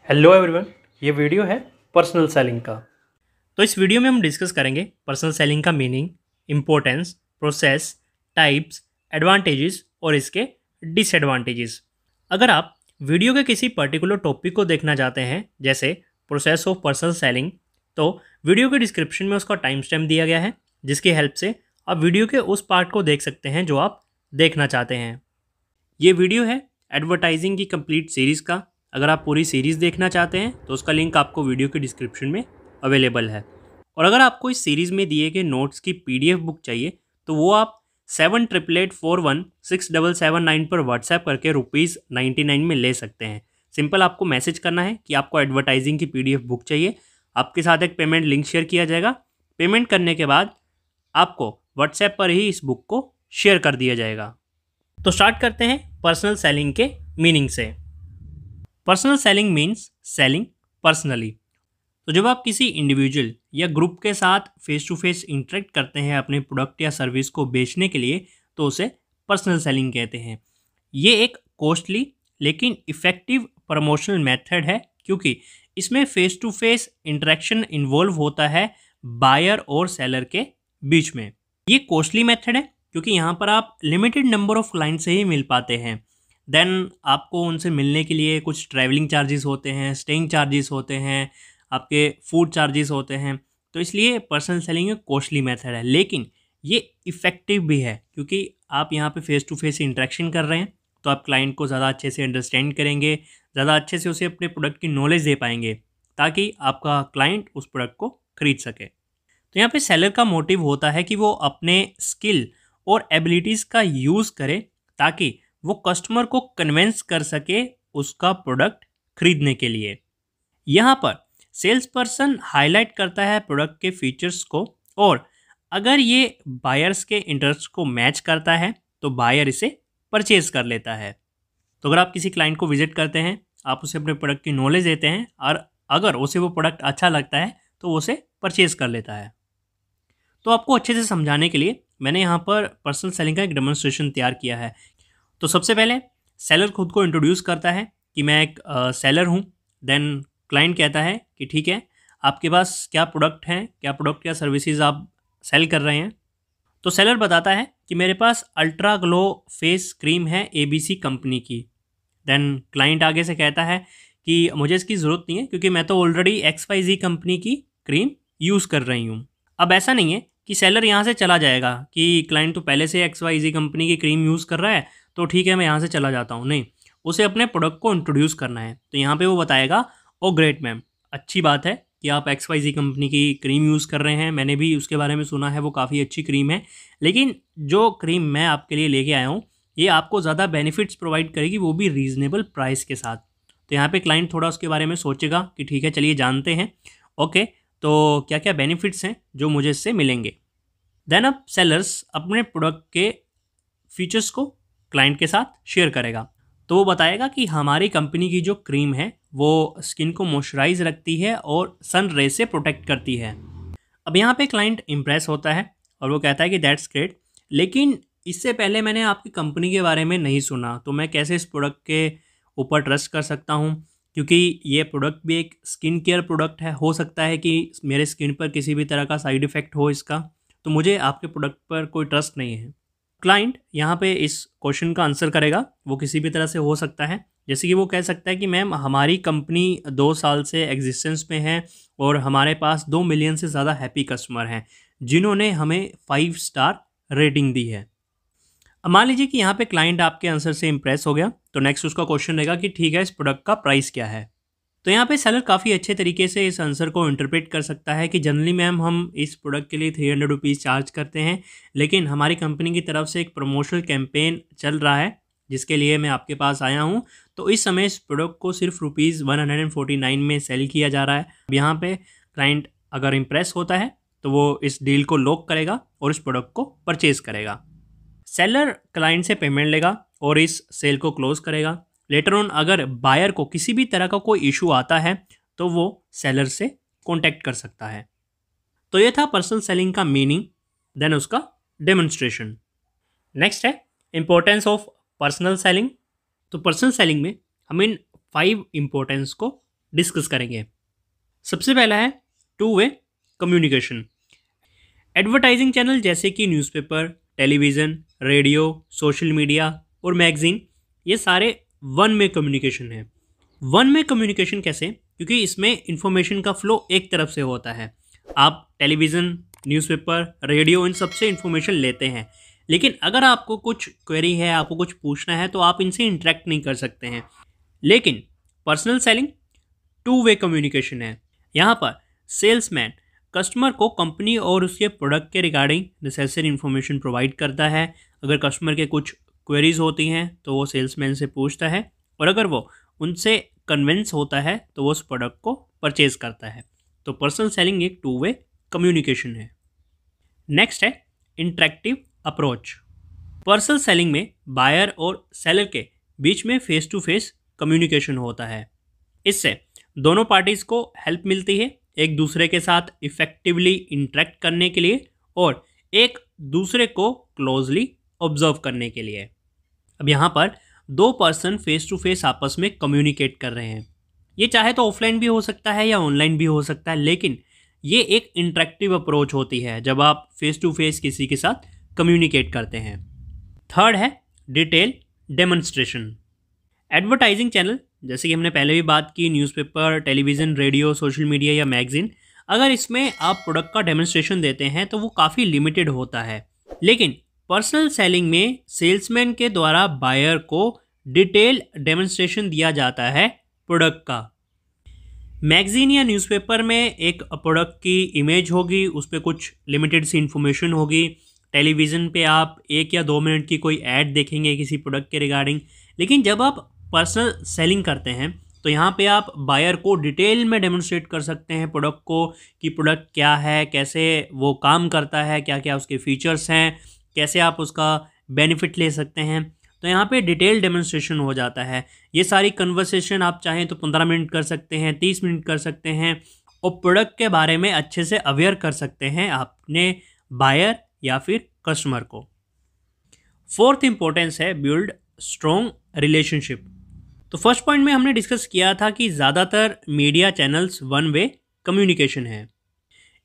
Hello everyone, ये video है personal selling का। तो इस वीडियो में हम डिस्कस करेंगे पर्सनल सेलिंग का meaning, importance, process, types, advantages और इसके डिसएडवांटेजेस। अगर आप वीडियो के किसी पर्टिकुलर टॉपिक को देखना चाहते हैं, जैसे प्रोसेस ऑफ पर्सनल सेलिंग, तो वीडियो के डिस्क्रिप्शन में उसका टाइम स्टैम्प दिया गया है, जिसकी हेल्प से आप वीडियो के उस पार्ट को देख सकते हैं जो आप देखना चाहते हैं। ये वीडियो है एडवर्टाइजिंग की कंप्लीट सीरीज़ का। अगर आप पूरी सीरीज़ देखना चाहते हैं तो उसका लिंक आपको वीडियो के डिस्क्रिप्शन में अवेलेबल है। और अगर आपको इस सीरीज़ में दिए गए नोट्स की पीडीएफ बुक चाहिए तो वो आप 7888416779 पर व्हाट्सएप करके ₹99 में ले सकते हैं। सिंपल आपको मैसेज करना है कि आपको एडवर्टाइजिंग की पीडीएफ बुक चाहिए। आपके साथ एक पेमेंट लिंक शेयर किया जाएगा। पेमेंट करने के बाद आपको व्हाट्सएप पर ही इस बुक को शेयर कर दिया जाएगा। तो स्टार्ट करते हैं पर्सनल सेलिंग के मीनिंग से। Personal selling means selling personally. तो जब आप किसी इंडिविजुअल या ग्रुप के साथ फेस टू फेस इंटरेक्ट करते हैं अपने प्रोडक्ट या सर्विस को बेचने के लिए, तो उसे पर्सनल सेलिंग कहते हैं। ये एक कॉस्टली लेकिन इफ़ेक्टिव प्रमोशनल मेथड है, क्योंकि इसमें face to face interaction involve होता है बायर और सेलर के बीच में। ये कॉस्टली मेथड है क्योंकि यहाँ पर आप लिमिटेड नंबर ऑफ क्लाइंट से ही मिल पाते हैं। देन आपको उनसे मिलने के लिए कुछ ट्रैवलिंग चार्जेस होते हैं, स्टेइंग चार्जेस होते हैं, आपके फूड चार्जेस होते हैं। तो इसलिए पर्सनल सेलिंग एक कॉस्टली मेथड है, लेकिन ये इफ़ेक्टिव भी है क्योंकि आप यहाँ पे फेस टू फेस इंटरेक्शन कर रहे हैं, तो आप क्लाइंट को ज़्यादा अच्छे से अंडरस्टैंड करेंगे, ज़्यादा अच्छे से उसे अपने प्रोडक्ट की नॉलेज दे पाएंगे, ताकि आपका क्लाइंट उस प्रोडक्ट को खरीद सके। तो यहाँ पे सेलर का मोटिव होता है कि वो अपने स्किल और एबिलिटीज़ का यूज़ करे ताकि वो कस्टमर को कन्विंस कर सके उसका प्रोडक्ट खरीदने के लिए। यहाँ पर सेल्स पर्सन हाईलाइट करता है प्रोडक्ट के फीचर्स को, और अगर ये बायर्स के इंटरेस्ट को मैच करता है तो बायर इसे परचेज कर लेता है। तो अगर आप किसी क्लाइंट को विजिट करते हैं, आप उसे अपने प्रोडक्ट की नॉलेज देते हैं, और अगर उसे वो प्रोडक्ट अच्छा लगता है तो वो उसे परचेज कर लेता है। तो आपको अच्छे से समझाने के लिए मैंने यहाँ पर पर्सनल सेलिंग का एक डेमोन्स्ट्रेशन तैयार किया है। तो सबसे पहले सेलर खुद को इंट्रोड्यूस करता है कि मैं एक सेलर हूँ। देन क्लाइंट कहता है कि ठीक है, आपके पास क्या प्रोडक्ट हैं, क्या प्रोडक्ट या सर्विसेज आप सेल कर रहे हैं। तो सेलर बताता है कि मेरे पास अल्ट्रा ग्लो फेस क्रीम है एबीसी कंपनी की। देन क्लाइंट आगे से कहता है कि मुझे इसकी ज़रूरत नहीं है क्योंकि मैं तो ऑलरेडी XYZ कंपनी की क्रीम यूज़ कर रही हूँ। अब ऐसा नहीं है कि सेलर यहाँ से चला जाएगा कि क्लाइंट तो पहले से XYZ कंपनी की क्रीम यूज़ कर रहा है तो ठीक है मैं यहाँ से चला जाता हूँ। नहीं, उसे अपने प्रोडक्ट को इंट्रोड्यूस करना है। तो यहाँ पे वो बताएगा, ओ ग्रेट मैम, अच्छी बात है कि आप XYZ कंपनी की क्रीम यूज़ कर रहे हैं, मैंने भी उसके बारे में सुना है, वो काफ़ी अच्छी क्रीम है, लेकिन जो क्रीम मैं आपके लिए लेके आया हूँ ये आपको ज़्यादा बेनिफिट्स प्रोवाइड करेगी, वो भी रीज़नेबल प्राइस के साथ। तो यहाँ पे क्लाइंट थोड़ा उसके बारे में सोचेगा कि ठीक है चलिए जानते हैं, ओके तो क्या क्या बेनिफिट्स हैं जो मुझे इससे मिलेंगे। देन अब सेलर्स अपने प्रोडक्ट के फीचर्स को क्लाइंट के साथ शेयर करेगा। तो वो बताएगा कि हमारी कंपनी की जो क्रीम है वो स्किन को मॉइस्चराइज रखती है और सन रे से प्रोटेक्ट करती है। अब यहाँ पे क्लाइंट इम्प्रेस होता है और वो कहता है कि दैट्स ग्रेट, लेकिन इससे पहले मैंने आपकी कंपनी के बारे में नहीं सुना, तो मैं कैसे इस प्रोडक्ट के ऊपर ट्रस्ट कर सकता हूँ, क्योंकि ये प्रोडक्ट भी एक स्किन केयर प्रोडक्ट है, हो सकता है कि मेरे स्किन पर किसी भी तरह का साइड इफ़ेक्ट हो इसका, तो मुझे आपके प्रोडक्ट पर कोई ट्रस्ट नहीं है। क्लाइंट यहाँ पे इस क्वेश्चन का आंसर करेगा, वो किसी भी तरह से हो सकता है, जैसे कि वो कह सकता है कि मैम हमारी कंपनी 2 साल से एग्जिस्टेंस में है और हमारे पास 2 मिलियन से ज़्यादा हैप्पी कस्टमर हैं जिन्होंने हमें 5 स्टार रेटिंग दी है। अब मान लीजिए कि यहाँ पे क्लाइंट आपके आंसर से इम्प्रेस हो गया, तो नेक्स्ट उसका क्वेश्चन रहेगा कि ठीक है इस प्रोडक्ट का प्राइस क्या है। तो यहाँ पे सेलर काफ़ी अच्छे तरीके से इस आंसर को इंटरप्रेट कर सकता है कि जनरली मैम हम इस प्रोडक्ट के लिए 300 रुपीज़ चार्ज करते हैं, लेकिन हमारी कंपनी की तरफ से एक प्रमोशनल कैंपेन चल रहा है जिसके लिए मैं आपके पास आया हूँ, तो इस समय इस प्रोडक्ट को सिर्फ ₹149 में सेल किया जा रहा है। अब यहाँ पे क्लाइंट अगर इम्प्रेस होता है तो वो इस डील को लॉक करेगा और इस प्रोडक्ट को परचेज़ करेगा। सेलर क्लाइंट से पेमेंट लेगा और इस सेल को क्लोज करेगा। लेटर ऑन अगर बायर को किसी भी तरह का कोई इशू आता है तो वो सेलर से कॉन्टैक्ट कर सकता है। तो ये था पर्सनल सेलिंग का मीनिंग, देन उसका डेमोन्स्ट्रेशन। नेक्स्ट है इंपॉर्टेंस ऑफ पर्सनल सेलिंग। तो पर्सनल सेलिंग में हम इन 5 इंपॉर्टेंस को डिस्कस करेंगे। सबसे पहला है two way communication. Advertising channel जैसे कि newspaper, television, radio, social media और मैगज़ीन, ये सारे वन वे कम्युनिकेशन है। वन वे कम्युनिकेशन कैसे? क्योंकि इसमें इंफॉर्मेशन का फ्लो एक तरफ से होता है। आप टेलीविज़न, न्यूज़पेपर, रेडियो, इन सब से इंफॉर्मेशन लेते हैं, लेकिन अगर आपको कुछ क्वेरी है, आपको कुछ पूछना है, तो आप इनसे इंटरेक्ट नहीं कर सकते हैं। लेकिन personal selling two way communication है। यहाँ पर सेल्समैन कस्टमर को कंपनी और उसके प्रोडक्ट के रिगार्डिंग नेसेसरी इन्फॉर्मेशन प्रोवाइड करता है। अगर कस्टमर के कुछ क्वेरीज होती हैं तो वो सेल्समैन से पूछता है, और अगर वो उनसे कन्विंस होता है तो वो उस प्रोडक्ट को परचेज करता है। तो पर्सनल सेलिंग एक टू वे कम्युनिकेशन है। नेक्स्ट है इंटरेक्टिव अप्रोच। पर्सनल सेलिंग में बायर और सेलर के बीच में फेस टू फेस कम्युनिकेशन होता है। इससे दोनों पार्टीज को हेल्प मिलती है एक दूसरे के साथ इफेक्टिवली इंटरेक्ट करने के लिए और एक दूसरे को क्लोजली ऑब्जर्व करने के लिए। अब यहाँ पर दो पर्सन फेस टू फेस आपस में कम्युनिकेट कर रहे हैं। ये चाहे तो ऑफलाइन भी हो सकता है या ऑनलाइन भी हो सकता है, लेकिन ये एक इंटरेक्टिव अप्रोच होती है जब आप फेस टू फेस किसी के साथ कम्युनिकेट करते हैं। थर्ड है डिटेल डेमोन्स्ट्रेशन। एडवर्टाइजिंग चैनल जैसे कि हमने पहले भी बात की, newspaper, television, radio, social media या मैगज़ीन, अगर इसमें आप प्रोडक्ट का डेमोन्स्ट्रेशन देते हैं तो वो काफ़ी लिमिटेड होता है। लेकिन पर्सनल सेलिंग में सेल्समैन के द्वारा बायर को डिटेल डेमोन्स्ट्रेशन दिया जाता है प्रोडक्ट का। मैगज़ीन या न्यूज़पेपर में एक प्रोडक्ट की इमेज होगी, उस पर कुछ लिमिटेड सी इन्फॉर्मेशन होगी। टेलीविज़न पे आप 1 या 2 मिनट की कोई ऐड देखेंगे किसी प्रोडक्ट के रिगार्डिंग। लेकिन जब आप पर्सनल सेलिंग करते हैं तो यहाँ पे आप बायर को डिटेल में डेमोन्स्ट्रेट कर सकते हैं प्रोडक्ट को, कि प्रोडक्ट क्या है, कैसे वो काम करता है, क्या क्या उसके फीचर्स हैं, कैसे आप उसका बेनिफिट ले सकते हैं। तो यहाँ पे डिटेल डेमोन्स्ट्रेशन हो जाता है। ये सारी कन्वर्सेशन आप चाहें तो 15 मिनट कर सकते हैं, 30 मिनट कर सकते हैं, और प्रोडक्ट के बारे में अच्छे से अवेयर कर सकते हैं अपने बायर या फिर कस्टमर को। फोर्थ इंपॉर्टेंस है बिल्ड स्ट्रॉन्ग रिलेशनशिप। तो फर्स्ट पॉइंट में हमने डिस्कस किया था कि ज़्यादातर media channels one way communication है।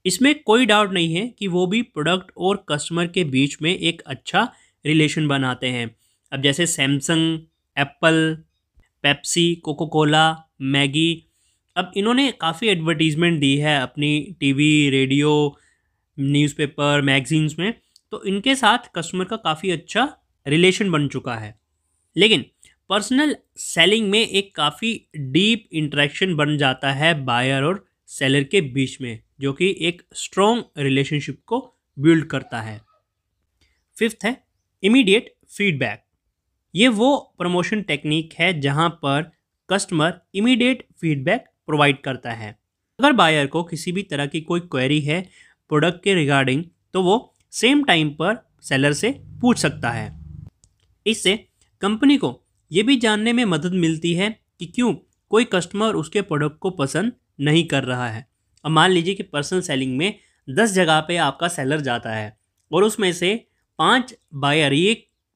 इसमें कोई डाउट नहीं है कि वो भी प्रोडक्ट और कस्टमर के बीच में एक अच्छा रिलेशन बनाते हैं। अब जैसे Samsung, Apple, Pepsi, Coca Cola, Maggi, अब इन्होंने काफ़ी एडवर्टीजमेंट दी है अपनी टीवी, रेडियो, न्यूज़पेपर, मैगजीन्स में, तो इनके साथ कस्टमर का काफ़ी अच्छा रिलेशन बन चुका है। लेकिन पर्सनल सेलिंग में एक काफ़ी डीप इंटरेक्शन बन जाता है बायर और सेलर के बीच में, जो कि एक स्ट्रॉन्ग रिलेशनशिप को बिल्ड करता है। फिफ्थ है इमीडिएट फीडबैक। ये वो प्रमोशन टेक्निक है जहां पर कस्टमर इमीडिएट फीडबैक प्रोवाइड करता है। अगर बायर को किसी भी तरह की कोई क्वेरी है प्रोडक्ट के रिगार्डिंग, तो वो सेम टाइम पर सेलर से पूछ सकता है। इससे कंपनी को ये भी जानने में मदद मिलती है कि क्यों कोई कस्टमर उसके प्रोडक्ट को पसंद नहीं कर रहा है। अब मान लीजिए कि पर्सनल सेलिंग में 10 जगह पे आपका सेलर जाता है और उसमें से 5 बायर ये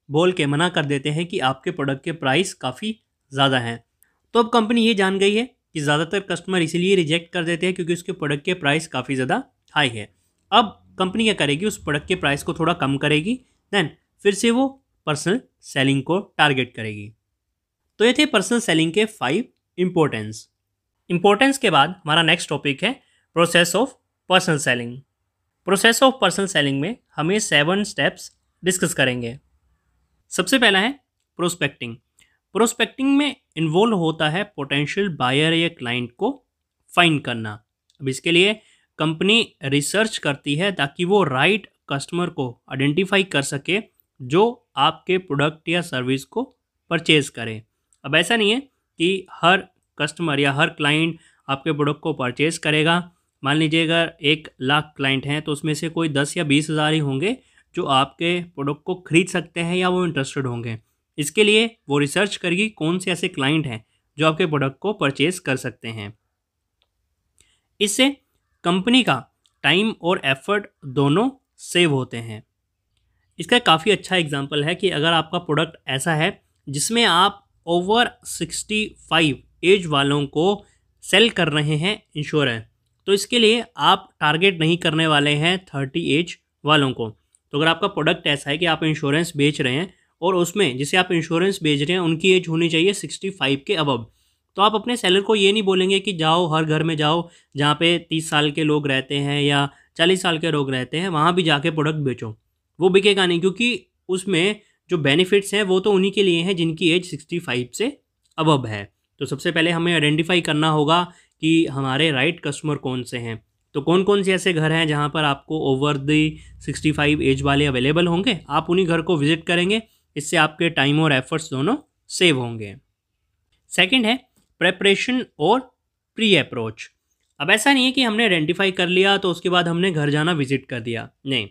बोल के मना कर देते हैं कि आपके प्रोडक्ट के प्राइस काफ़ी ज़्यादा हैं। तो अब कंपनी ये जान गई है कि ज़्यादातर कस्टमर इसीलिए रिजेक्ट कर देते हैं क्योंकि उसके प्रोडक्ट के प्राइस काफ़ी ज़्यादा हाई है। अब कंपनी क्या करेगी, उस प्रोडक्ट के प्राइस को थोड़ा कम करेगी, देन फिर से वो पर्सनल सेलिंग को टारगेट करेगी। तो ये थे पर्सनल सेलिंग के 5 इंपॉर्टेंस के बाद हमारा नेक्स्ट टॉपिक है process of personal selling. Process of personal selling में हम ये 7 स्टेप्स डिस्कस करेंगे। सबसे पहला है प्रोस्पेक्टिंग। प्रोस्पेक्टिंग में इन्वॉल्व होता है पोटेंशियल बायर या क्लाइंट को फाइंड करना। अब इसके लिए कंपनी रिसर्च करती है ताकि वो राइट कस्टमर को आइडेंटिफाई कर सके जो आपके प्रोडक्ट या सर्विस को परचेज़ करे। अब ऐसा नहीं है कि हर कस्टमर या हर क्लाइंट आपके प्रोडक्ट को परचेज़ करेगा। मान लीजिए अगर 1,00,000 क्लाइंट हैं तो उसमें से कोई 10 या 20,000 ही होंगे जो आपके प्रोडक्ट को खरीद सकते हैं या वो इंटरेस्टेड होंगे। इसके लिए वो रिसर्च करेगी कौन से ऐसे क्लाइंट हैं जो आपके प्रोडक्ट को परचेज़ कर सकते हैं। इससे कंपनी का टाइम और एफर्ट दोनों सेव होते हैं। इसका काफ़ी अच्छा एग्जांपल है कि अगर आपका प्रोडक्ट ऐसा है जिसमें आप ओवर 65 एज वालों को सेल कर रहे हैं इंश्योरेंस, तो इसके लिए आप टारगेट नहीं करने वाले हैं 30 एज वालों को। तो अगर आपका प्रोडक्ट ऐसा है कि आप इंश्योरेंस बेच रहे हैं और उसमें जिसे आप इंश्योरेंस बेच रहे हैं उनकी एज होनी चाहिए 65 के अबव, तो आप अपने सेलर को ये नहीं बोलेंगे कि जाओ हर घर में जाओ जहाँ पे 30 साल के लोग रहते हैं या 40 साल के लोग रहते हैं, वहाँ भी जाके प्रोडक्ट बेचो। वो बिकेगा नहीं, क्योंकि उसमें जो बेनिफिट्स हैं वो तो उन्हीं के लिए हैं जिनकी एज 65 से अबव है। तो सबसे पहले हमें आइडेंटिफाई करना होगा कि हमारे राइट कस्टमर कौन से हैं। तो कौन कौन से ऐसे घर हैं जहाँ पर आपको ओवर द 65 एज वाले अवेलेबल होंगे, आप उन्हीं घर को विजिट करेंगे। इससे आपके टाइम और एफर्ट्स दोनों सेव होंगे। सेकंड है प्रेपरेशन और प्री अप्रोच। अब ऐसा नहीं है कि हमने आइडेंटिफाई कर लिया तो उसके बाद हमने घर जाना विजिट कर दिया, नहीं।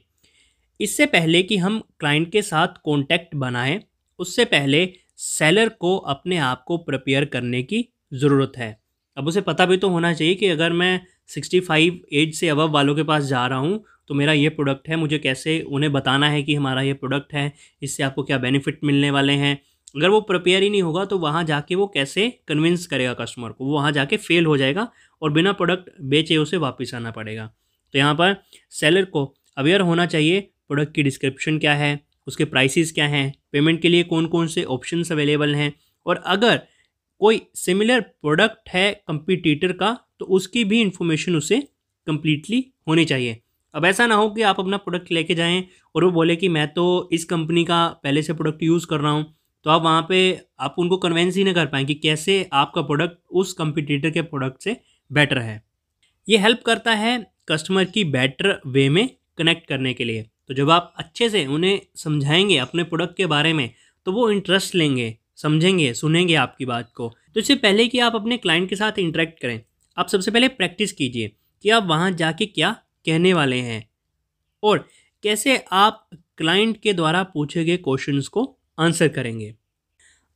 इससे पहले कि हम क्लाइंट के साथ कॉन्टैक्ट बनाएं, उससे पहले सेलर को अपने आप को प्रिपेयर करने की ज़रूरत है। अब उसे पता भी तो होना चाहिए कि अगर मैं 65 एज से अबव वालों के पास जा रहा हूँ तो मेरा ये प्रोडक्ट है, मुझे कैसे उन्हें बताना है कि हमारा ये प्रोडक्ट है, इससे आपको क्या बेनिफिट मिलने वाले हैं। अगर वो प्रिपेयर ही नहीं होगा तो वहाँ जाके वो कैसे कन्विंस करेगा कस्टमर को, वो वहाँ जाके फेल हो जाएगा और बिना प्रोडक्ट बेचे उसे वापस आना पड़ेगा। तो यहाँ पर सेलर को अवेयर होना चाहिए प्रोडक्ट की डिस्क्रिप्शन क्या है, उसके प्राइसेस क्या हैं, पेमेंट के लिए कौन कौन से ऑप्शंस अवेलेबल हैं, और अगर कोई सिमिलर प्रोडक्ट है कंपटीटर का तो उसकी भी इंफॉर्मेशन उसे कम्प्लीटली होनी चाहिए। अब ऐसा ना हो कि आप अपना प्रोडक्ट लेके जाएं और वो बोले कि मैं तो इस कंपनी का पहले से प्रोडक्ट यूज़ कर रहा हूं, तो आप वहाँ पे आप उनको कन्वेंस ही नहीं कर पाएँ कि कैसे आपका प्रोडक्ट उस कंपटीटर के प्रोडक्ट से बेटर है। ये हेल्प करता है कस्टमर की बेटर वे में कनेक्ट करने के लिए। तो जब आप अच्छे से उन्हें समझाएंगे अपने प्रोडक्ट के बारे में तो वो इंटरेस्ट लेंगे, समझेंगे, सुनेंगे आपकी बात को। तो इससे पहले कि आप अपने क्लाइंट के साथ इंटरेक्ट करें, आप सबसे पहले प्रैक्टिस कीजिए कि आप वहाँ जाके क्या कहने वाले हैं और कैसे आप क्लाइंट के द्वारा पूछे गए क्वेश्चंस को आंसर करेंगे।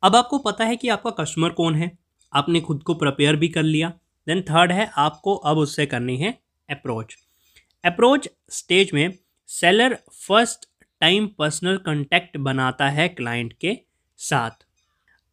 अब आपको पता है कि आपका कस्टमर कौन है, आपने खुद को प्रिपेयर भी कर लिया। देन थर्ड है आपको अब उससे करनी है अप्रोच। अप्रोच स्टेज में seller first time personal contact बनाता है क्लाइंट के साथ।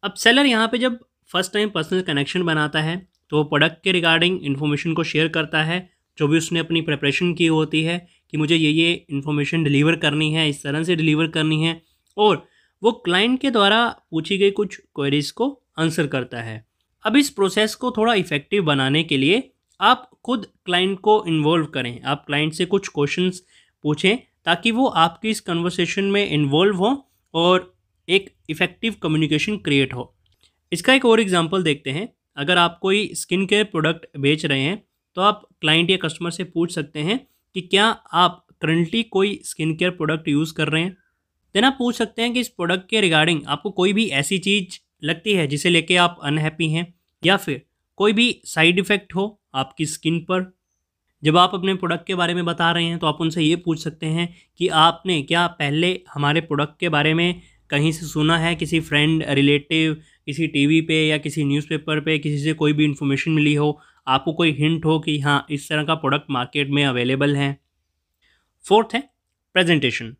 अब सेलर यहाँ पे जब फर्स्ट टाइम पर्सनल कनेक्शन बनाता है तो वो प्रोडक्ट के रिगार्डिंग इन्फॉर्मेशन को शेयर करता है, जो भी उसने अपनी प्रिपरेशन की होती है कि मुझे ये इन्फॉर्मेशन डिलीवर करनी है, इस तरह से डिलीवर करनी है, और वो क्लाइंट के द्वारा पूछी गई कुछ क्वेरीज को आंसर करता है। अब इस प्रोसेस को थोड़ा इफेक्टिव बनाने के लिए आप खुद क्लाइंट को इन्वॉल्व करें, आप क्लाइंट से कुछ क्वेश्चंस पूछें ताकि वो आपकी इस कन्वर्सेशन में इन्वॉल्व हो और एक इफ़ेक्टिव कम्युनिकेशन क्रिएट हो। इसका एक और एग्जांपल देखते हैं। अगर आप कोई स्किन केयर प्रोडक्ट बेच रहे हैं तो आप क्लाइंट या कस्टमर से पूछ सकते हैं कि क्या आप करंटली कोई स्किन केयर प्रोडक्ट यूज़ कर रहे हैं। देन आप पूछ सकते हैं कि इस प्रोडक्ट के रिगार्डिंग आपको कोई भी ऐसी चीज़ लगती है जिसे लेके आप अनहैप्पी हैं, या फिर कोई भी साइड इफ़ेक्ट हो आपकी स्किन पर। जब आप अपने प्रोडक्ट के बारे में बता रहे हैं तो आप उनसे ये पूछ सकते हैं कि आपने क्या पहले हमारे प्रोडक्ट के बारे में कहीं से सुना है, किसी फ्रेंड, रिलेटिव, किसी टीवी पे या किसी न्यूज़पेपर पे किसी से कोई भी इन्फॉर्मेशन मिली हो, आपको कोई हिंट हो कि हाँ इस तरह का प्रोडक्ट मार्केट में अवेलेबल है। फोर्थ है प्रेजेंटेशन।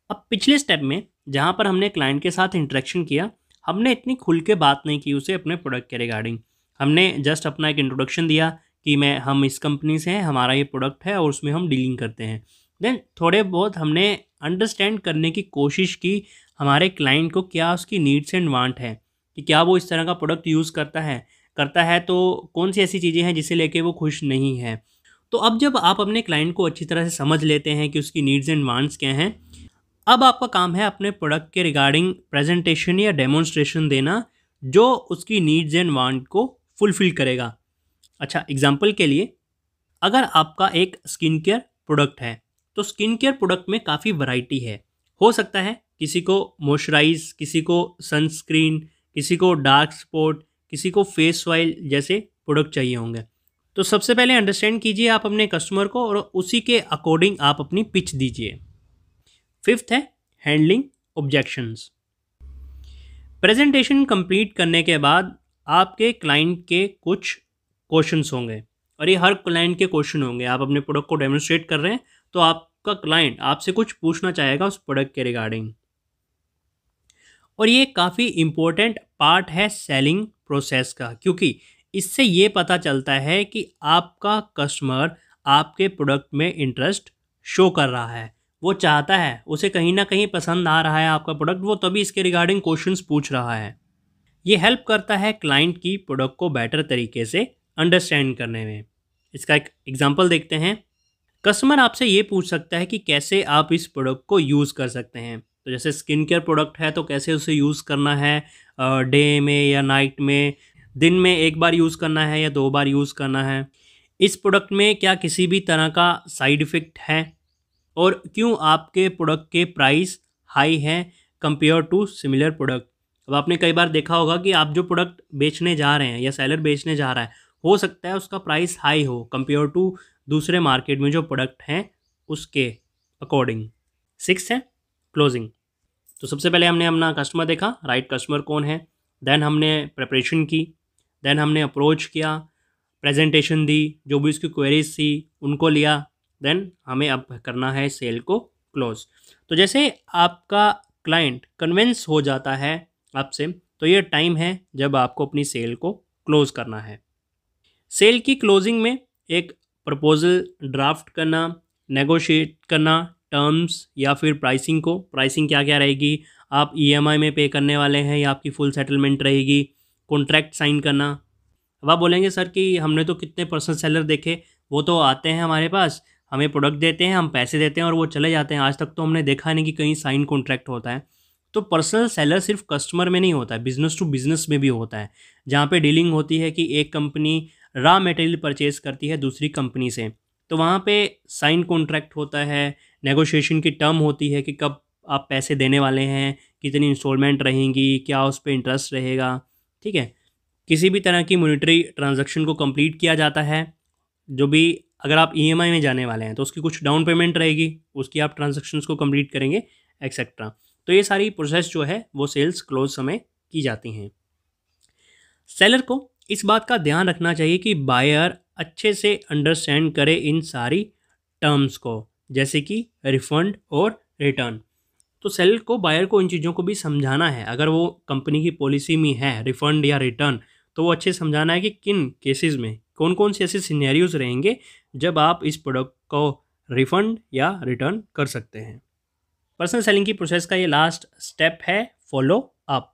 अब पिछले स्टेप में जहाँ पर हमने क्लाइंट के साथ इंटरेक्शन किया, हमने इतनी खुल के बात नहीं की उसे अपने प्रोडक्ट के रिगार्डिंग। हमने जस्ट अपना एक इंट्रोडक्शन दिया कि हम इस कंपनी से हैं, हमारा ये प्रोडक्ट है और उसमें हम डीलिंग करते हैं। देन थोड़े बहुत हमने अंडरस्टैंड करने की कोशिश की हमारे क्लाइंट को क्या उसकी नीड्स एंड वांट है, कि क्या वो इस तरह का प्रोडक्ट यूज़ करता है तो कौन सी ऐसी चीज़ें हैं जिसे लेके वो खुश नहीं है। तो अब जब आप अपने क्लाइंट को अच्छी तरह से समझ लेते हैं कि उसकी नीड्स एंड वांट्स क्या हैं, अब आपका काम है अपने प्रोडक्ट के रिगार्डिंग प्रेजेंटेशन या डेमोन्स्ट्रेशन देना जो उसकी नीड्स एंड वांट को फुलफिल करेगा। अच्छा, एग्जांपल के लिए अगर आपका एक स्किन केयर प्रोडक्ट है तो स्किन केयर प्रोडक्ट में काफ़ी वैरायटी है। हो सकता है किसी को मॉइस्चराइज, किसी को सनस्क्रीन, किसी को डार्क स्पॉट, किसी को फेस ऑयल जैसे प्रोडक्ट चाहिए होंगे। तो सबसे पहले अंडरस्टैंड कीजिए आप अपने कस्टमर को और उसी के अकॉर्डिंग आप अपनी पिच दीजिए। फिफ्थ है हैंडलिंग ऑब्जेक्शंस। प्रेजेंटेशन कंप्लीट करने के बाद आपके क्लाइंट के कुछ क्वेश्चंस होंगे और ये हर क्लाइंट के क्वेश्चन होंगे। आप अपने प्रोडक्ट को डेमोन्स्ट्रेट कर रहे हैं तो आपका क्लाइंट आपसे कुछ पूछना चाहेगा उस प्रोडक्ट के रिगार्डिंग, और ये काफ़ी इम्पोर्टेंट पार्ट है सेलिंग प्रोसेस का, क्योंकि इससे ये पता चलता है कि आपका कस्टमर आपके प्रोडक्ट में इंटरेस्ट शो कर रहा है, वो चाहता है, उसे कहीं ना कहीं पसंद आ रहा है आपका प्रोडक्ट, वो तभी इसके रिगार्डिंग क्वेश्चंस पूछ रहा है। ये हेल्प करता है क्लाइंट की प्रोडक्ट को बेटर तरीके से अंडरस्टैंड करने में। इसका एक एग्जांपल देखते हैं। कस्टमर आपसे ये पूछ सकता है कि कैसे आप इस प्रोडक्ट को यूज़ कर सकते हैं। तो जैसे स्किन केयर प्रोडक्ट है तो कैसे उसे यूज़ करना है, डे में या नाइट में, दिन में एक बार यूज़ करना है या 2 बार यूज़ करना है। इस प्रोडक्ट में क्या किसी भी तरह का साइड इफ़ेक्ट है, और क्यों आपके प्रोडक्ट के प्राइस हाई हैं कंपेयर टू सिमिलर प्रोडक्ट। अब आपने कई बार देखा होगा कि आप जो प्रोडक्ट बेचने जा रहे हैं या सेलर बेचने जा रहा है, हो सकता है उसका प्राइस हाई हो कंपेयर टू दूसरे मार्केट में जो प्रोडक्ट हैं उसके अकॉर्डिंग। 6 है क्लोजिंग। तो सबसे पहले हमने अपना कस्टमर देखा, राइट कस्टमर कौन है, देन हमने प्रिपरेशन की, देन हमने अप्रोच किया, प्रेजेंटेशन दी, जो भी उसकी क्वेरीज थी उनको लिया, देन हमें अब करना है सेल को क्लोज। तो जैसे आपका क्लाइंट कन्विंस हो जाता है आपसे, तो ये टाइम है जब आपको अपनी सेल को क्लोज करना है। सेल की क्लोजिंग में एक प्रपोजल ड्राफ्ट करना, नेगोशिएट करना टर्म्स या फिर प्राइसिंग को, प्राइसिंग क्या क्या रहेगी, आप ईएमआई में पे करने वाले हैं या आपकी फुल सेटलमेंट रहेगी, कॉन्ट्रैक्ट साइन करना। अब आप बोलेंगे सर कि हमने तो कितने पर्सनल सेलर देखे, वो तो आते हैं हमारे पास, हमें प्रोडक्ट देते हैं, हम पैसे देते हैं और वो चले जाते हैं, आज तक तो हमने देखा नहीं कि कहीं साइन कॉन्ट्रैक्ट होता है। तो पर्सनल सेलर सिर्फ कस्टमर में नहीं होता है, बिजनेस टू बिजनेस में भी होता है, जहाँ पे डीलिंग होती है कि एक कंपनी रॉ मटेरियल परचेज करती है दूसरी कंपनी से, तो वहाँ पे साइन कॉन्ट्रैक्ट होता है, नेगोशिएशन की टर्म होती है कि कब आप पैसे देने वाले हैं, कितनी इंस्टॉलमेंट रहेंगी, क्या उस पर इंटरेस्ट रहेगा। ठीक है, किसी भी तरह की मॉनेटरी ट्रांजैक्शन को कंप्लीट किया जाता है, जो भी अगर आप ईएमआई में जाने वाले हैं तो उसकी कुछ डाउन पेमेंट रहेगी, उसकी आप ट्रांजैक्शंस को कंप्लीट करेंगे एक्सेट्रा। तो ये सारी प्रोसेस जो है वो सेल्स क्लोज समय की जाती हैं। सेलर को इस बात का ध्यान रखना चाहिए कि बायर अच्छे से अंडरस्टैंड करे इन सारी टर्म्स को, जैसे कि रिफंड और रिटर्न। तो सेलर को, बायर को इन चीज़ों को भी समझाना है। अगर वो कंपनी की पॉलिसी में है रिफंड या रिटर्न, तो वो अच्छे समझाना है कि किन केसेस में कौन कौन से ऐसे सिनेरियोज रहेंगे जब आप इस प्रोडक्ट को रिफंड या रिटर्न कर सकते हैं। पर्सनल सेलिंग की प्रोसेस का ये लास्ट स्टेप है फॉलो अप।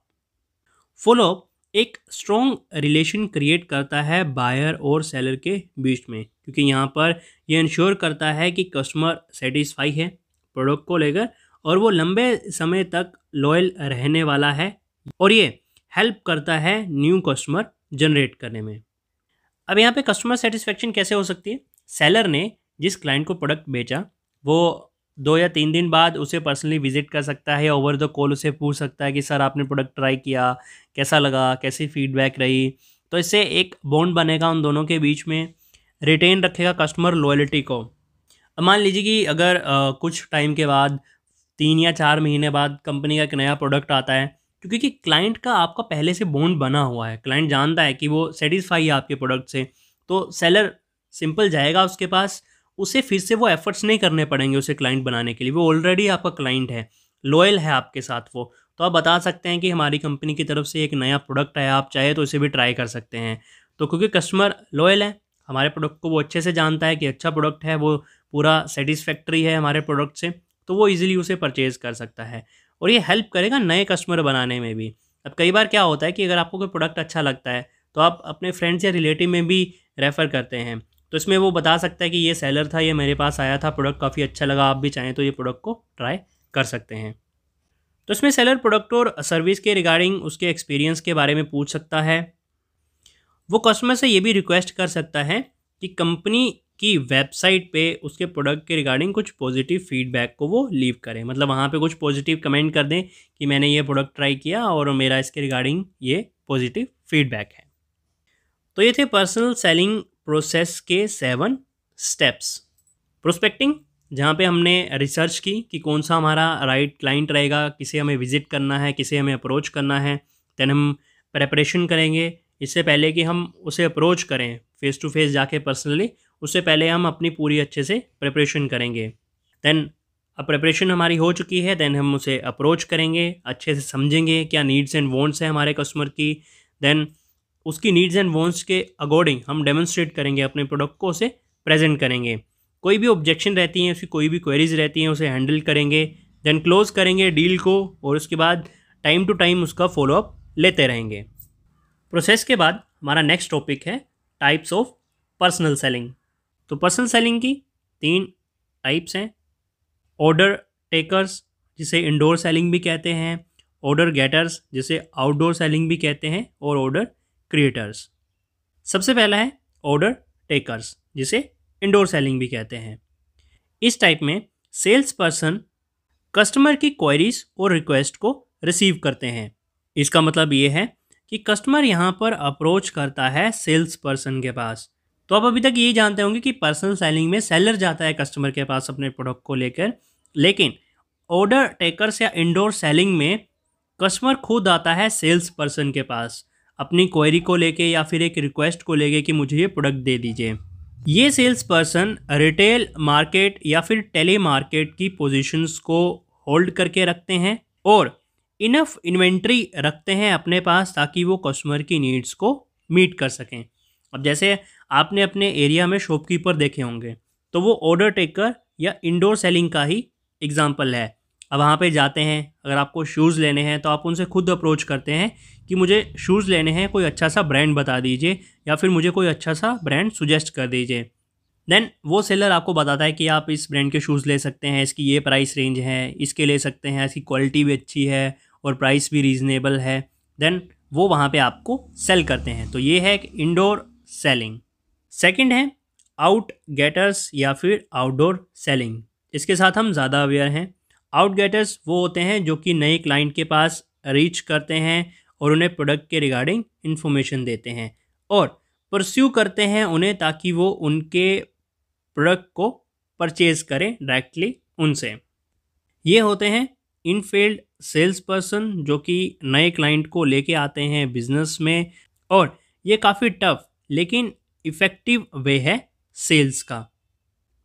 फॉलो अप एक स्ट्रॉन्ग रिलेशन क्रिएट करता है बायर और सेलर के बीच में, क्योंकि यहाँ पर यह इंश्योर करता है कि कस्टमर सेटिस्फाई है प्रोडक्ट को लेकर और वो लंबे समय तक लॉयल रहने वाला है, और ये हेल्प करता है न्यू कस्टमर जनरेट करने में। अब यहाँ पे कस्टमर सेटिस्फेक्शन कैसे हो सकती है? सेलर ने जिस क्लाइंट को प्रोडक्ट बेचा वो 2 या 3 दिन बाद उसे पर्सनली विजिट कर सकता है, ओवर द कॉल उसे पूछ सकता है कि सर आपने प्रोडक्ट ट्राई किया, कैसा लगा, कैसी फीडबैक रही। तो इससे एक बॉन्ड बनेगा उन दोनों के बीच में, रिटेन रखेगा कस्टमर लॉयल्टी को। अब मान लीजिए कि अगर कुछ टाइम के बाद 3 या 4 महीने बाद कंपनी का एक नया प्रोडक्ट आता है, क्योंकि क्लाइंट का आपका पहले से बॉन्ड बना हुआ है, क्लाइंट जानता है कि वो सेटिस्फाई है आपके प्रोडक्ट से, तो सेलर सिंपल जाएगा उसके पास, उसे फिर से वो एफर्ट्स नहीं करने पड़ेंगे उसे क्लाइंट बनाने के लिए, वो ऑलरेडी आपका क्लाइंट है, लॉयल है आपके साथ वो। तो आप बता सकते हैं कि हमारी कंपनी की तरफ से एक नया प्रोडक्ट है, आप चाहे तो इसे भी ट्राई कर सकते हैं। तो क्योंकि कस्टमर लॉयल है, हमारे प्रोडक्ट को वो अच्छे से जानता है कि अच्छा प्रोडक्ट है, वो पूरा सेटिस्फैक्ट्री है हमारे प्रोडक्ट से, तो वो ईजिली उसे परचेज़ कर सकता है और ये हेल्प करेगा नए कस्टमर बनाने में भी। अब कई बार क्या होता है कि अगर आपको कोई प्रोडक्ट अच्छा लगता है तो आप अपने फ्रेंड्स या रिलेटिव में भी रेफ़र करते हैं, तो इसमें वो बता सकता है कि ये सेलर था, ये मेरे पास आया था, प्रोडक्ट काफ़ी अच्छा लगा, आप भी चाहें तो ये प्रोडक्ट को ट्राई कर सकते हैं। तो इसमें सेलर प्रोडक्ट और सर्विस के रिगार्डिंग उसके एक्सपीरियंस के बारे में पूछ सकता है। वो कस्टमर से ये भी रिक्वेस्ट कर सकता है कि कंपनी की वेबसाइट पे उसके प्रोडक्ट के रिगार्डिंग कुछ पॉजिटिव फीडबैक को वो लीव करें, मतलब वहाँ पे कुछ पॉजिटिव कमेंट कर दें कि मैंने ये प्रोडक्ट ट्राई किया और मेरा इसके रिगार्डिंग ये पॉजिटिव फीडबैक है। तो ये थे पर्सनल सेलिंग प्रोसेस के 7 स्टेप्स। प्रोस्पेक्टिंग, जहाँ पे हमने रिसर्च की कि कौन सा हमारा राइट क्लाइंट रहेगा, किसे हमें विजिट करना है, किसे हमें अप्रोच करना है। देन हम प्रेपरेशन करेंगे, इससे पहले कि हम उसे अप्रोच करें फेस टू फेस जाके पर्सनली, उससे पहले हम अपनी पूरी अच्छे से प्रिपरेशन करेंगे। देन अब प्रिपरेशन हमारी हो चुकी है, देन हम उसे अप्रोच करेंगे, अच्छे से समझेंगे क्या नीड्स एंड वांट्स है हमारे कस्टमर की। देन उसकी नीड्स एंड वांट्स के अकॉर्डिंग हम डेमोन्स्ट्रेट करेंगे अपने प्रोडक्ट को, उसे प्रेजेंट करेंगे। कोई भी ऑब्जेक्शन रहती हैं, उसकी कोई भी क्वेरीज रहती हैं, उसे हैंडल करेंगे, देन क्लोज करेंगे डील को, और उसके बाद टाइम टू टाइम उसका फॉलोअप लेते रहेंगे। प्रोसेस के बाद हमारा नेक्स्ट टॉपिक है टाइप्स ऑफ पर्सनल सेलिंग। तो पर्सनल सेलिंग की 3 टाइप्स हैं। ऑर्डर टेकर्स, जिसे इंडोर सेलिंग भी कहते हैं, ऑर्डर गेटर्स, जिसे आउटडोर सेलिंग भी कहते हैं, और ऑर्डर क्रिएटर्स। सबसे पहला है ऑर्डर टेकर्स, जिसे इंडोर सेलिंग भी कहते हैं। इस टाइप में सेल्स पर्सन कस्टमर की क्वेरीज और रिक्वेस्ट को रिसीव करते हैं। इसका मतलब ये है कि कस्टमर यहाँ पर अप्रोच करता है सेल्स पर्सन के पास। तो आप अभी तक यही जानते होंगे कि पर्सनल सेलिंग में सेलर जाता है कस्टमर के पास अपने प्रोडक्ट को लेकर, लेकिन ऑर्डर टेकर्स या इंडोर सेलिंग में कस्टमर खुद आता है सेल्स पर्सन के पास अपनी क्वेरी को लेके या फिर एक रिक्वेस्ट को लेके कि मुझे ये प्रोडक्ट दे दीजिए। ये सेल्स पर्सन रिटेल मार्केट या फिर टेली मार्केट की पोजीशंस को होल्ड करके रखते हैं और इनफ इन्वेंट्री रखते हैं अपने पास ताकि वो कस्टमर की नीड्स को मीट कर सकें। अब जैसे आपने अपने एरिया में शॉपकीपर देखे होंगे, तो वो ऑर्डर टेकर या इंडोर सेलिंग का ही एग्जाम्पल है। अब वहाँ पे जाते हैं, अगर आपको शूज़ लेने हैं तो आप उनसे खुद अप्रोच करते हैं कि मुझे शूज़ लेने हैं, कोई अच्छा सा ब्रांड बता दीजिए या फिर मुझे कोई अच्छा सा ब्रांड सुजेस्ट कर दीजिए। देन वो सेलर आपको बताता है कि आप इस ब्रांड के शूज़ ले सकते हैं, इसकी ये प्राइस रेंज है, इसके ले सकते हैं, इसकी क्वालिटी भी अच्छी है और प्राइस भी रीज़नेबल है। देन वो वहाँ पे आपको सेल करते हैं। तो ये है एक इंडोर सेलिंग। सेकंड है आउट गेटर्स या फिर आउटडोर सेलिंग। इसके साथ हम ज़्यादा अवेयर हैं। आउट गेटर्स वो होते हैं जो कि नए क्लाइंट के पास रीच करते हैं और उन्हें प्रोडक्ट के रिगार्डिंग इन्फॉर्मेशन देते हैं और परस्यू करते हैं उन्हें ताकि वो उनके प्रोडक्ट को परचेज करें डायरेक्टली उनसे। ये होते हैं इनफील्ड सेल्स पर्सन जो कि नए क्लाइंट को लेके आते हैं बिजनेस में, और ये काफ़ी टफ लेकिन इफ़ेक्टिव वे है सेल्स का।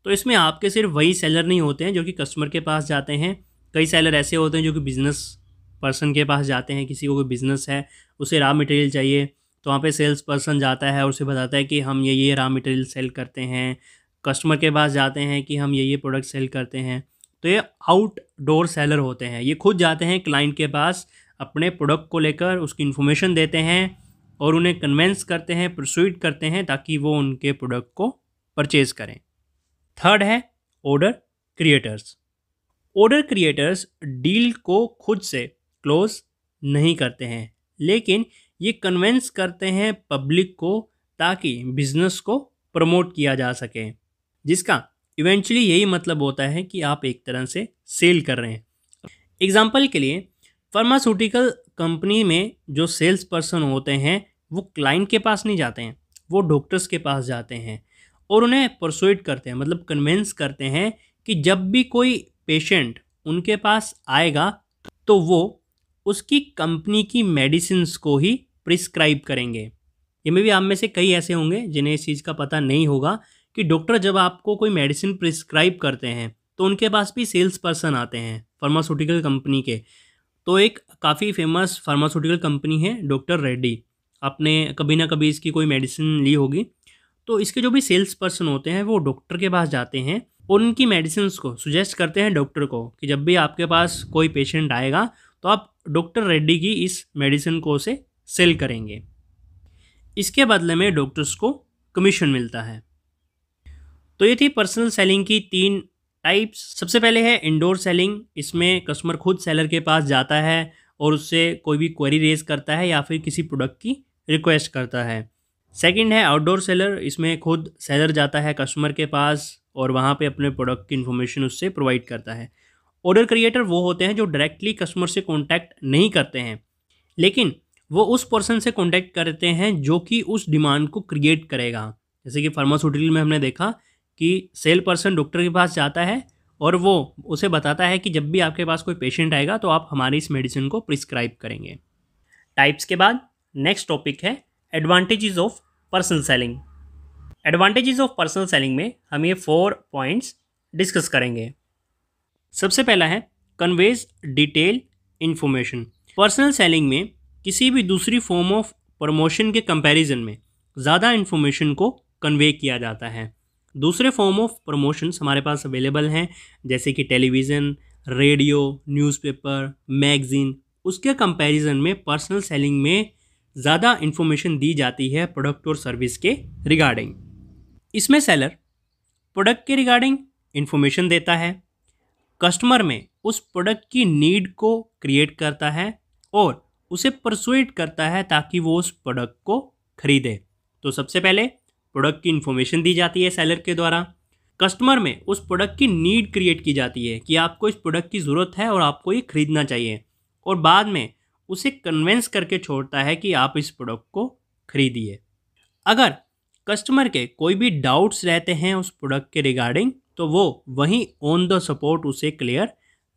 तो इसमें आपके सिर्फ वही सेलर नहीं होते हैं जो कि कस्टमर के पास जाते हैं। कई सेलर ऐसे होते हैं जो कि बिज़नेस पर्सन के पास जाते हैं। किसी को कोई बिज़नेस है, उसे रॉ मटेरियल चाहिए, तो वहाँ पे सेल्स पर्सन जाता है और उसे बताता है कि हम ये रॉ मटेरियल सेल करते हैं। कस्टमर के पास जाते हैं कि हम ये प्रोडक्ट सेल करते हैं। तो ये आउटडोर सेलर होते हैं। ये खुद जाते हैं क्लाइंट के पास अपने प्रोडक्ट को लेकर, उसकी इन्फॉर्मेशन देते हैं और उन्हें कन्वेंस करते हैं, परसुएड करते हैं ताकि वो उनके प्रोडक्ट को परचेज़ करें। थर्ड है order creators. Order creators deal को खुद से क्लोज नहीं करते हैं, लेकिन ये कन्वेंस करते हैं पब्लिक को ताकि बिजनेस को प्रमोट किया जा सके, जिसका इवेंचुअली यही मतलब होता है कि आप एक तरह से सेल कर रहे हैं। एग्जाम्पल के लिए फार्मास्यूटिकल कंपनी में जो सेल्स पर्सन होते हैं वो क्लाइंट के पास नहीं जाते हैं, वो डॉक्टर्स के पास जाते हैं और उन्हें परसुएड करते हैं, मतलब कन्विंस करते हैं कि जब भी कोई पेशेंट उनके पास आएगा तो वो उसकी कंपनी की मेडिसिन्स को ही प्रिस्क्राइब करेंगे। ये में भी आप में से कई ऐसे होंगे जिन्हें इस चीज़ का पता नहीं होगा कि डॉक्टर जब आपको कोई मेडिसिन प्रिस्क्राइब करते हैं तो उनके पास भी सेल्स पर्सन आते हैं फार्मास्यूटिकल कंपनी के। तो एक काफ़ी फेमस फार्मास्यूटिकल कंपनी है डॉक्टर रेड्डी। आपने कभी ना कभी इसकी कोई मेडिसिन ली होगी। तो इसके जो भी सेल्स पर्सन होते हैं वो डॉक्टर के पास जाते हैं और उनकी मेडिसिन को सुजेस्ट करते हैं डॉक्टर को कि जब भी आपके पास कोई पेशेंट आएगा तो आप डॉक्टर रेड्डी की इस मेडिसिन को उसे सेल करेंगे। इसके बदले में डॉक्टर्स को कमीशन मिलता है। तो ये थी पर्सनल सेलिंग की 3 टाइप्स। सबसे पहले है इंडोर सेलिंग। इसमें कस्टमर खुद सेलर के पास जाता है और उससे कोई भी क्वेरी रेज करता है या फिर किसी प्रोडक्ट की रिक्वेस्ट करता है। सेकंड है आउटडोर सेलर। इसमें खुद सेलर जाता है कस्टमर के पास और वहाँ पे अपने प्रोडक्ट की इन्फॉर्मेशन उससे प्रोवाइड करता है। ऑर्डर क्रिएटर वो होते हैं जो डायरेक्टली कस्टमर से कॉन्टैक्ट नहीं करते हैं, लेकिन वो उस पर्सन से कॉन्टैक्ट करते हैं जो कि उस डिमांड को क्रिएट करेगा। जैसे कि फार्मास्यूटिकल में हमने देखा कि सेल पर्सन डॉक्टर के पास जाता है और वो उसे बताता है कि जब भी आपके पास कोई पेशेंट आएगा तो आप हमारी इस मेडिसिन को प्रिस्क्राइब करेंगे। टाइप्स के बाद नेक्स्ट टॉपिक है advantages of personal selling. Advantages of personal selling में हम ये 4 पॉइंट्स डिस्कस करेंगे। सबसे पहला है conveys detail information. Personal selling में किसी भी दूसरी फॉर्म ऑफ प्रमोशन के कंपैरिजन में ज़्यादा इन्फॉर्मेशन को कन्वे किया जाता है। दूसरे फॉर्म ऑफ प्रमोशंस हमारे पास अवेलेबल हैं, जैसे कि टेलीविज़न, रेडियो, न्यूज़पेपर, मैगज़ीन। उसके कंपैरिजन में पर्सनल सेलिंग में ज़्यादा इन्फॉर्मेशन दी जाती है प्रोडक्ट और सर्विस के रिगार्डिंग। इसमें सेलर प्रोडक्ट के रिगार्डिंग इन्फॉर्मेशन देता है, कस्टमर में उस प्रोडक्ट की नीड को क्रिएट करता है और उसे परसुएट करता है ताकि वो उस प्रोडक्ट को खरीदे। तो सबसे पहले प्रोडक्ट की इन्फॉर्मेशन दी जाती है सेलर के द्वारा, कस्टमर में उस प्रोडक्ट की नीड क्रिएट की जाती है कि आपको इस प्रोडक्ट की ज़रूरत है और आपको ये खरीदना चाहिए, और बाद में उसे कन्विंस करके छोड़ता है कि आप इस प्रोडक्ट को खरीदिए। अगर कस्टमर के कोई भी डाउट्स रहते हैं उस प्रोडक्ट के रिगार्डिंग, तो वो वहीं ऑन द स्पॉट उसे क्लियर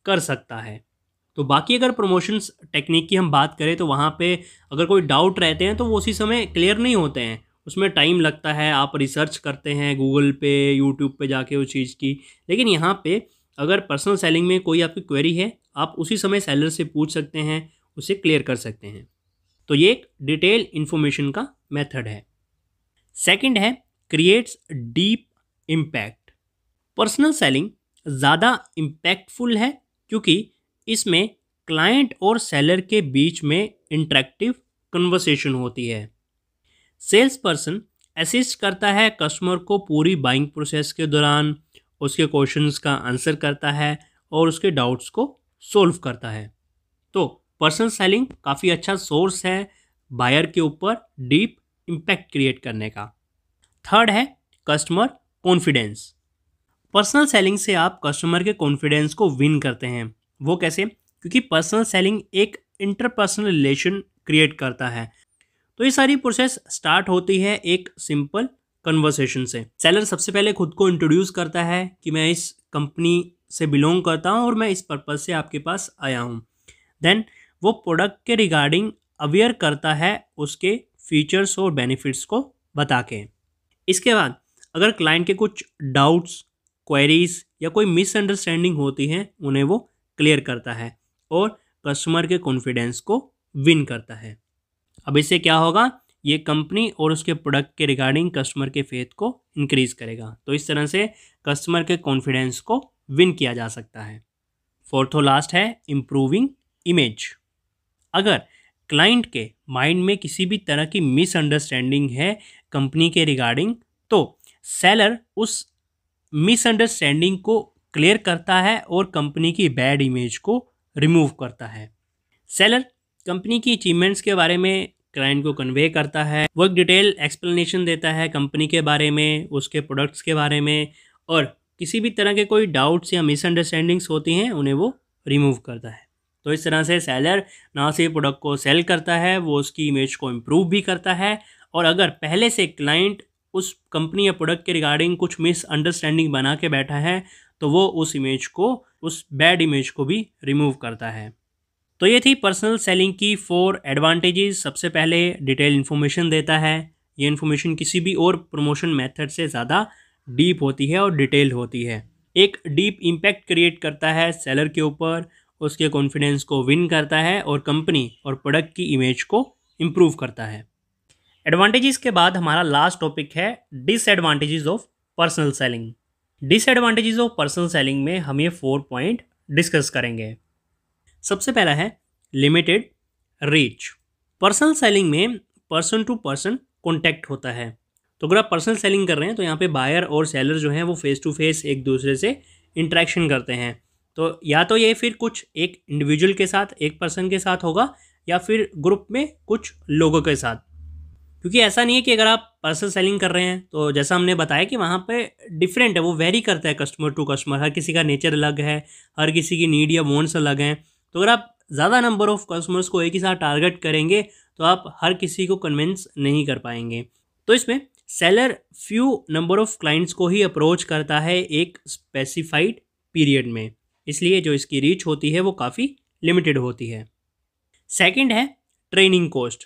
कर सकता है। तो बाकी अगर प्रमोशंस टेक्निक की हम बात करें तो वहाँ पे अगर कोई डाउट रहते हैं तो वो उसी समय क्लियर नहीं होते हैं, उसमें टाइम लगता है, आप रिसर्च करते हैं गूगल पे, यूट्यूब पे जाके उस चीज़ की। लेकिन यहाँ पे अगर पर्सनल सेलिंग में कोई आपकी क्वेरी है, आप उसी समय सेलर से पूछ सकते हैं, उसे क्लियर कर सकते हैं। तो ये एक डिटेल इन्फॉर्मेशन का मेथड है। सेकंड है creates deep impact. Personal selling ज़्यादा इम्पैक्टफुल है क्योंकि इसमें क्लाइंट और सेलर के बीच में इंटरेक्टिव कन्वर्सेशन होती है। सेल्स पर्सन असिस्ट करता है कस्टमर को पूरी बाइंग प्रोसेस के दौरान, उसके क्वेश्चंस का आंसर करता है और उसके डाउट्स को सोल्व करता है। तो पर्सनल सेलिंग काफ़ी अच्छा सोर्स है बायर के ऊपर डीप इम्पैक्ट क्रिएट करने का। थर्ड है कस्टमर कॉन्फिडेंस। पर्सनल सेलिंग से आप कस्टमर के कॉन्फिडेंस को विन करते हैं। वो कैसे? क्योंकि पर्सनल सेलिंग एक इंटरपर्सनल रिलेशन क्रिएट करता है। तो ये सारी प्रोसेस स्टार्ट होती है एक सिंपल कन्वर्सेशन से। सेलर सबसे पहले खुद को इंट्रोड्यूस करता है कि मैं इस कंपनी से बिलोंग करता हूँ और मैं इस पर्पज़ से आपके पास आया हूँ। देन वो प्रोडक्ट के रिगार्डिंग अवेयर करता है उसके फीचर्स और बेनिफिट्स को बता के। इसके बाद अगर क्लाइंट के कुछ डाउट्स, क्वेरीज या कोई मिसअंडरस्टैंडिंग होती हैं, उन्हें वो क्लियर करता है और कस्टमर के कॉन्फिडेंस को विन करता है। अब इससे क्या होगा? ये कंपनी और उसके प्रोडक्ट के रिगार्डिंग कस्टमर के फेथ को इंक्रीज करेगा। तो इस तरह से कस्टमर के कॉन्फिडेंस को विन किया जा सकता है। फोर्थ और लास्ट है इम्प्रूविंग इमेज। अगर क्लाइंट के माइंड में किसी भी तरह की मिसअंडरस्टैंडिंग है कंपनी के रिगार्डिंग, तो सेलर उस मिसअंडरस्टैंडिंग को क्लियर करता है और कंपनी की बैड इमेज को रिमूव करता है। सेलर कंपनी की अचीवमेंट्स के बारे में क्लाइंट को कन्वे करता है, वो एक डिटेल एक्सप्लेनेशन देता है कंपनी के बारे में, उसके प्रोडक्ट्स के बारे में, और किसी भी तरह के कोई डाउट्स या मिसअंडरस्टैंडिंग्स होती हैं उन्हें वो रिमूव करता है। तो इस तरह से सेलर ना सिर्फ प्रोडक्ट को सेल करता है, वो उसकी इमेज को इम्प्रूव भी करता है, और अगर पहले से क्लाइंट उस कंपनी या प्रोडक्ट के रिगार्डिंग कुछ मिसअंडरस्टैंडिंग बना के बैठा है तो वो उस इमेज को, उस बैड इमेज को भी रिमूव करता है। तो ये थी पर्सनल सेलिंग की 4 एडवांटेजेस। सबसे पहले डिटेल इन्फॉर्मेशन देता है। ये इन्फॉर्मेशन किसी भी और प्रमोशन मेथड से ज़्यादा डीप होती है और डिटेल होती है। एक डीप इम्पैक्ट क्रिएट करता है सेलर के ऊपर, उसके कॉन्फिडेंस को विन करता है और कंपनी और प्रोडक्ट की इमेज को इम्प्रूव करता है। एडवांटेजेस के बाद हमारा लास्ट टॉपिक है disadvantages of personal selling. Disadvantages of personal selling में हम ये 4 पॉइंट डिस्कस करेंगे। सबसे पहला है लिमिटेड रीच। पर्सनल सेलिंग में पर्सन टू पर्सन कॉन्टैक्ट होता है। तो अगर आप पर्सनल सेलिंग कर रहे हैं तो यहाँ पे बायर और सेलर जो हैं वो फेस टू फेस एक दूसरे से इंटरेक्शन करते हैं। तो या तो ये फिर कुछ एक इंडिविजुअल के साथ, एक पर्सन के साथ होगा, या फिर ग्रुप में कुछ लोगों के साथ। क्योंकि ऐसा नहीं है कि अगर आप पर्सनल सेलिंग कर रहे हैं तो जैसा हमने बताया कि वहाँ पे डिफरेंट है, वो वेरी करता है कस्टमर टू कस्टमर। हर किसी का नेचर अलग है, हर किसी की नीड या वांट्स अलग हैं। तो अगर आप ज़्यादा नंबर ऑफ़ कस्टमर्स को एक ही साथ टारगेट करेंगे तो आप हर किसी को कन्विंस नहीं कर पाएंगे। तो इसमें seller few number of clients को ही अप्रोच करता है एक स्पेसिफाइड पीरियड में, इसलिए जो इसकी रीच होती है वो काफ़ी लिमिटेड होती है। सेकंड है ट्रेनिंग कॉस्ट।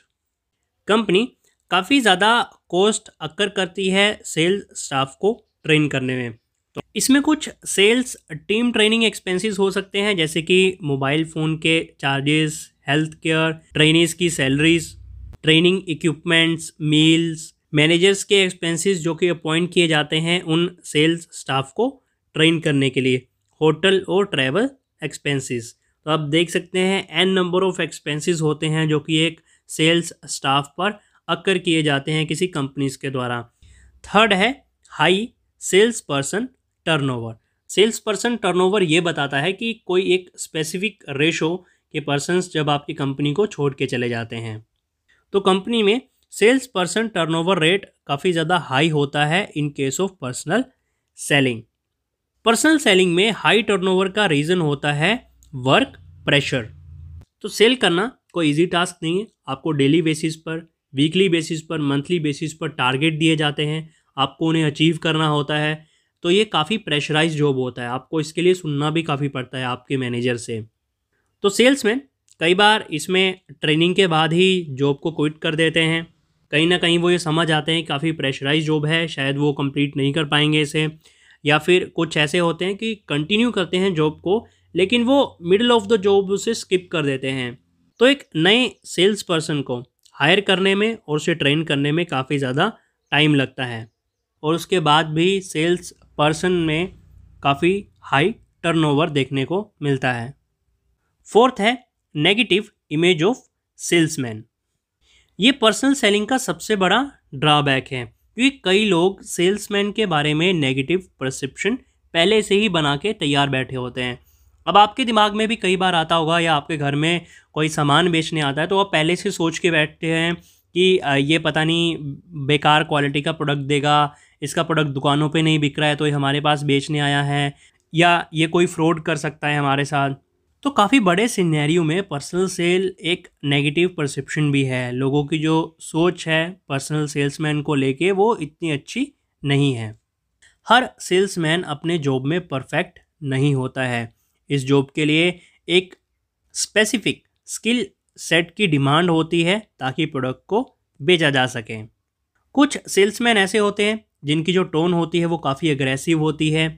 कंपनी काफ़ी ज़्यादा कॉस्ट अक्कर करती है सेल्स स्टाफ को ट्रेन करने में। तो इसमें कुछ सेल्स टीम ट्रेनिंग एक्सपेंसेस हो सकते हैं, जैसे कि मोबाइल फ़ोन के चार्जेस, हेल्थ केयर, ट्रेनीज़ की salaries. Training equipments, meals, managers के एक्सपेंसेस जो कि अपॉइंट किए जाते हैं उन सेल्स स्टाफ को ट्रेन करने के लिए, होटल और ट्रैवल एक्सपेंसेस। तो आप देख सकते हैं एन नंबर ऑफ एक्सपेंसेस होते हैं जो कि एक सेल्स स्टाफ पर अक्कर किए जाते हैं किसी कंपनीज के द्वारा। थर्ड है high sales person turnover. Sales person turnover ये बताता है कि कोई एक स्पेसिफिक रेशो के पर्सन्स जब आपकी कंपनी को छोड़ के चले जाते हैं, तो कंपनी में सेल्स पर्सन टर्नओवर रेट काफ़ी ज़्यादा हाई होता है in case of personal selling. Personal selling में हाई टर्नओवर का रीज़न होता है वर्क प्रेशर। तो सेल करना कोई इजी टास्क नहीं है। आपको डेली बेसिस पर, वीकली बेसिस पर, मंथली बेसिस पर टारगेट दिए जाते हैं, आपको उन्हें अचीव करना होता है। तो ये काफ़ी प्रेशराइज जॉब होता है, आपको इसके लिए सुनना भी काफ़ी पड़ता है आपके मैनेजर से। तो सेल्समैन कई बार इसमें ट्रेनिंग के बाद ही जॉब को क्विट कर देते हैं। कहीं ना कहीं वो ये समझ आते हैं काफ़ी प्रेशराइज जॉब है, शायद वो कंप्लीट नहीं कर पाएंगे इसे, या फिर कुछ ऐसे होते हैं कि कंटिन्यू करते हैं जॉब को लेकिन वो मिडिल ऑफ द जॉब उसे स्किप कर देते हैं। तो एक नए सेल्स पर्सन को हायर करने में और उसे ट्रेन करने में काफ़ी ज़्यादा टाइम लगता है, और उसके बाद भी सेल्स पर्सन में काफ़ी हाई टर्नओवर देखने को मिलता है। फोर्थ है नेगेटिव इमेज ऑफ सेल्समैन। ये पर्सनल सेलिंग का सबसे बड़ा ड्रॉबैक है, क्योंकि कई लोग सेल्समैन के बारे में नेगेटिव परसेप्शन पहले से ही बना के तैयार बैठे होते हैं। अब आपके दिमाग में भी कई बार आता होगा, या आपके घर में कोई सामान बेचने आता है तो आप पहले से सोच के बैठते हैं कि ये पता नहीं बेकार क्वालिटी का प्रोडक्ट देगा, इसका प्रोडक्ट दुकानों पे नहीं बिक रहा है तो ये हमारे पास बेचने आया है, या ये कोई फ्रॉड कर सकता है हमारे साथ। तो काफ़ी बड़े सिनेरियो में पर्सनल सेल एक नेगेटिव परसेप्शन भी है। लोगों की जो सोच है पर्सनल सेल्समैन को लेके वो इतनी अच्छी नहीं है। हर सेल्समैन अपने जॉब में परफेक्ट नहीं होता है। इस जॉब के लिए एक स्पेसिफिक स्किल सेट की डिमांड होती है ताकि प्रोडक्ट को बेचा जा सके। कुछ सेल्समैन ऐसे होते हैं जिनकी जो टोन होती है वो काफ़ी एग्रेसिव होती है,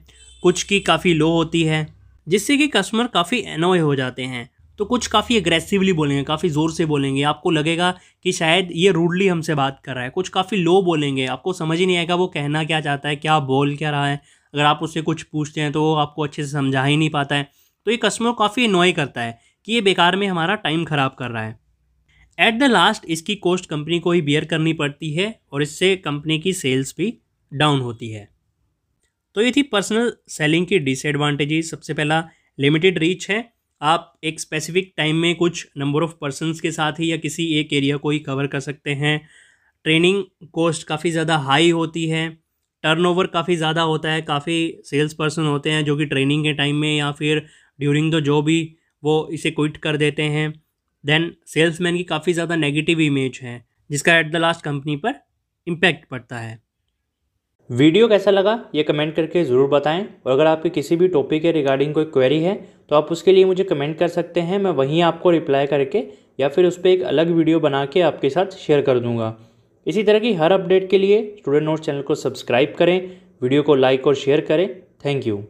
कुछ की काफ़ी लो होती है, जिससे कि कस्टमर काफ़ी एनॉय हो जाते हैं। तो कुछ काफ़ी एग्रेसिवली बोलेंगे, काफ़ी ज़ोर से बोलेंगे, आपको लगेगा कि शायद ये रूडली हमसे बात कर रहा है। कुछ काफ़ी लो बोलेंगे, आपको समझ ही नहीं आएगा वो कहना क्या चाहता है, क्या बोल क्या रहा है। अगर आप उससे कुछ पूछते हैं तो वो आपको अच्छे से समझा ही नहीं पाता है। तो ये कस्टमर को काफ़ी एनॉय करता है कि ये बेकार में हमारा टाइम ख़राब कर रहा है। एट द लास्ट इसकी कॉस्ट कंपनी को ही बियर करनी पड़ती है और इससे कंपनी की सेल्स भी डाउन होती है। तो ये थी पर्सनल सेलिंग की डिसएडवांटेजेस। सबसे पहला लिमिटेड रीच है, आप एक स्पेसिफिक टाइम में कुछ नंबर ऑफ पर्सन्स के साथ ही या किसी एक एरिया को ही कवर कर सकते हैं। ट्रेनिंग कॉस्ट काफ़ी ज़्यादा हाई होती है, टर्नओवर काफ़ी ज़्यादा होता है, काफ़ी सेल्स पर्सन होते हैं जो कि ट्रेनिंग के टाइम में या फिर ड्यूरिंग द जॉब ही वो इसे क्विट कर देते हैं। देन सेल्समैन की काफ़ी ज़्यादा नेगेटिव इमेज है जिसका एट द लास्ट कंपनी पर इम्पैक्ट पड़ता है। वीडियो कैसा लगा ये कमेंट करके ज़रूर बताएं, और अगर आपके किसी भी टॉपिक के रिगार्डिंग कोई क्वेरी है तो आप उसके लिए मुझे कमेंट कर सकते हैं। मैं वहीं आपको रिप्लाई करके या फिर उस पर एक अलग वीडियो बना के आपके साथ शेयर कर दूंगा। इसी तरह की हर अपडेट के लिए स्टूडेंट नोट्स चैनल को सब्सक्राइब करें, वीडियो को लाइक और शेयर करें। Thank you.